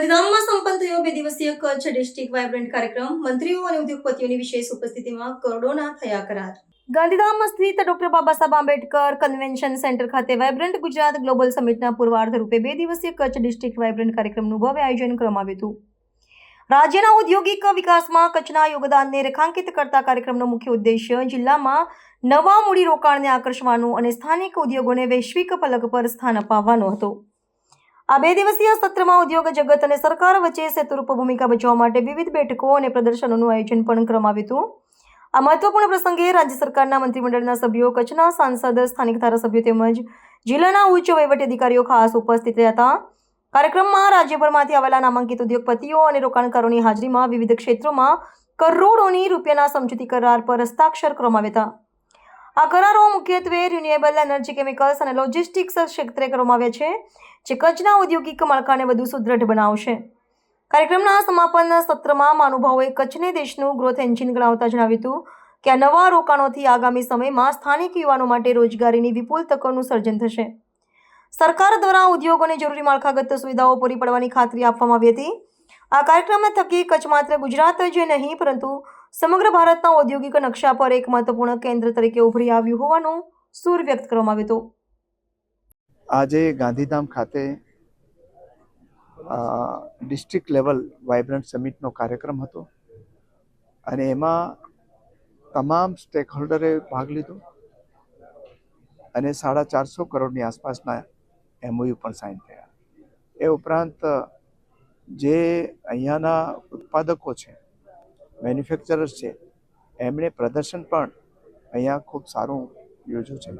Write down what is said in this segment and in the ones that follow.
ગાંધીધામમાં સંપન્ન થયો 2 દિવસીય કચ્છ ડિસ્ટ્રિક્ટ વાઇબ્રન્ટ કાર્યક્રમ મંત્રીઓ અને ઉદ્યોગપતિઓની વિશેષ ઉપસ્થિતિમાં કરોડોના થયા કરાર। ગાંધીધામમાં સ્થિત doctor Baba Saheb Ambedkar convention centre ખાતે વાઇબ્રન્ટ ગુજરાત ગ્લોબલ સમિટના પૂર્વાર્ધ રૂપે 2 દિવસીય કચ્છ ડિસ્ટ્રિક્ટ વાઇબ્રન્ટ કાર્યક્રમનું ભવ્ય આયોજન કરવામાં આવ્યું હતું। રાજ્યના ઔદ્યોગિક વિકાસમાં કચ્છના યોગદાનને રેખાંકિત કરતા કાર્યક્રમનો મુખ્ય ઉદ્દેશ્ય જિલ્લામાં નવા મૂડીરોકાણને આકર્ષવાનો અને સ્થાનિક ઉદ્યોગોને વૈશ્વિક ફલક પર સ્થાન અપાવવાનો હતો। આ 2 દિવસીય સત્રમાં ઉદ્યોગ જગત અને સરકાર વચ્ચે સેતુરૂપ ભૂમિકા ભજવવા માટે વિવિધ બેઠકો અને પ્રદર્શનોનું આયોજન પણ કરવામાં આવ્યું હતું। આ મહત્વપૂર્ણ પ્રસંગે રાજ્ય સરકારના મંત્રીમંડળના સભ્યો, કચ્છના સાંસદ, સ્થાનિક ધારાસભ્યો તેમજ જિલ્લાના ઉચ્ચ વહીવટી અધિકારીઓ ખાસ ઉપસ્થિત રહ્યા હતા। કાર્યક્રમમાં રાજ્યભરમાંથી આવેલા નામાંકિત ઉદ્યોગપતિઓ અને રોકાણકારોની હાજરીમાં વિવિધ ક્ષેત્રોમાં કરોડોની રૂપિયાના સમજૂતી કરાર પર હસ્તાક્ષર કરવામાં આવ્યા હતા। આ કરારો મુખ્યત્વે રિન્યુએબલ એનર્જી, કેમિકલ્સ અને લોજિસ્ટિક્સ ક્ષેત્રે કરવામાં આવ્યા છે, જે કચ્છના ઔદ્યોગિક માળખાને વધુ સુદૃઢ બનાવશે। કાર્યક્રમના સમાપન સત્રમાં મહાનુભાવોએ કચ્છને દેશનું ગ્રોથ એન્જિન ગણાવતા જણાવ્યું હતું કે આ નવા રોકાણોથી આગામી સમયમાં સ્થાનિક યુવાનો માટે રોજગારીની વિપુલ તકોનું સર્જન થશે। સરકાર દ્વારા ઉદ્યોગોને જરૂરી માળખાગત સુવિધાઓ પૂરી પાડવાની ખાતરી આપવામાં આવી હતી। આ કાર્યક્રમ થકી કચ્છ માત્ર ગુજરાત જ નહીં પરંતુ સમગ્ર ભારતના ઔદ્યોગિક નકશા પર એક મહત્વપૂર્ણ કેન્દ્ર તરીકે ઉભરી આવ્યું હોવાનું સૂર વ્યક્ત કરવામાં આવ્યું હતું। આજે ગાંધીધામ ખાતે ડિસ્ટ્રિક્ટ લેવલ વાઇબ્રન્ટ સમિટનો કાર્યક્રમ હતો અને એમાં તમામ સ્ટેક હોલ્ડરે ભાગ લીધો અને 450 કરોડની આસપાસના MOU પણ સાઇન થયા। એ ઉપરાંત જે અહીંયાના ઉત્પાદકો છે, મેન્યુફેક્ચરર્સ છે, એમણે પ્રદર્શન પણ અહીંયા ખૂબ સારું યોજ્યું છે।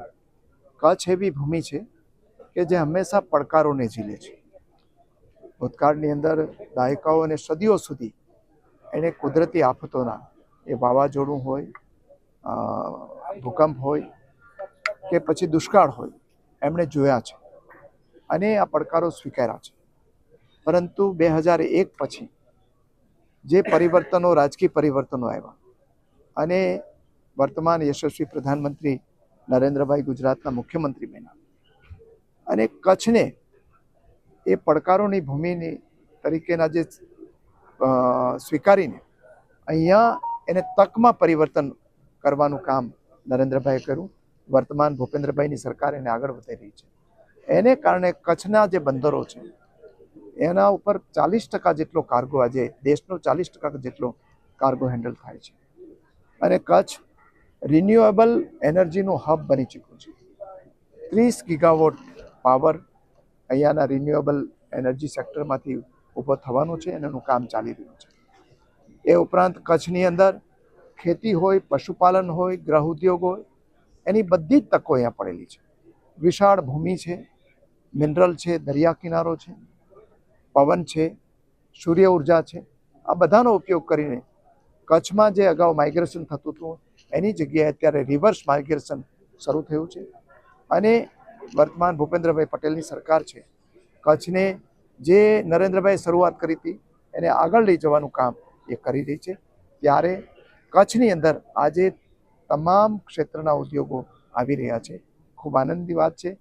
કચ્છ એવી ભૂમિ છે કે જે હંમેશા પડકારોને ઝીલે છે। ભૂતકાળની અંદર દાયકાઓ અને સદીઓ સુધી એને કુદરતી આફતોના, એ વાવાઝોડું હોય, ભૂકંપ હોય કે પછી દુષ્કાળ હોય, એમણે જોયા છે અને આ પડકારો સ્વીકાર્યા છે। પરંતુ 2001 પછી જે પરિવર્તનો, રાજકીય પરિવર્તનો આવ્યા અને વર્તમાન યશસ્વી પ્રધાનમંત્રી નરેન્દ્રભાઈ ગુજરાતના મુખ્યમંત્રી બન્યા અને કચ્છને એ પડકારોની ભૂમિની તરીકેના જે સ્વીકારીને અહીંયા એને તકમાં પરિવર્તન કરવાનું કામ નરેન્દ્રભાઈએ કર્યું। વર્તમાન ભૂપેન્દ્રભાઈની સરકાર એને આગળ વધારી રહી છે। એને કારણે કચ્છના જે બંદરો છે એના ઉપર 40% જેટલો કાર્ગો, આજે દેશનો 40% જેટલો કાર્ગો હેન્ડલ થાય છે અને કચ્છ રિન્યુએબલ એનર્જીનું હબ બની ચૂક્યું છે। 30 ગીગાવોટ પાવર અહીંયાના રિન્યુએબલ એનર્જી સેક્ટરમાંથી ઊભો થવાનું છે અને એનું કામ ચાલી રહ્યું છે। એ ઉપરાંત કચ્છની અંદર ખેતી હોય, પશુપાલન હોય, ગૃહ ઉદ્યોગ હોય, એની બધી જ તકો અહીંયા પડેલી છે। વિશાળ ભૂમિ છે, મિનરલ છે, દરિયા કિનારો છે, પવન છે, સૂર્ય ઉર્જા છે। આ બધાનો ઉપયોગ કરીને કચ્છમાં જે અગાઉ માઇગ્રેશન થતું હતું એની જગ્યાએ અત્યારે રિવર્સ માઇગ્રેશન શરૂ થયું છે અને વર્તમાન ભૂપેન્દ્રભાઈ પટેલની સરકાર છે, કચ્છને જે નરેન્દ્રભાઈએ શરૂઆત કરી હતી એને આગળ લઈ જવાનું કામ એ કરી રહી છે। ત્યારે કચ્છની અંદર આજે તમામ ક્ષેત્રના ઉદ્યોગો આવી રહ્યા છે। ખૂબ આનંદની વાત છે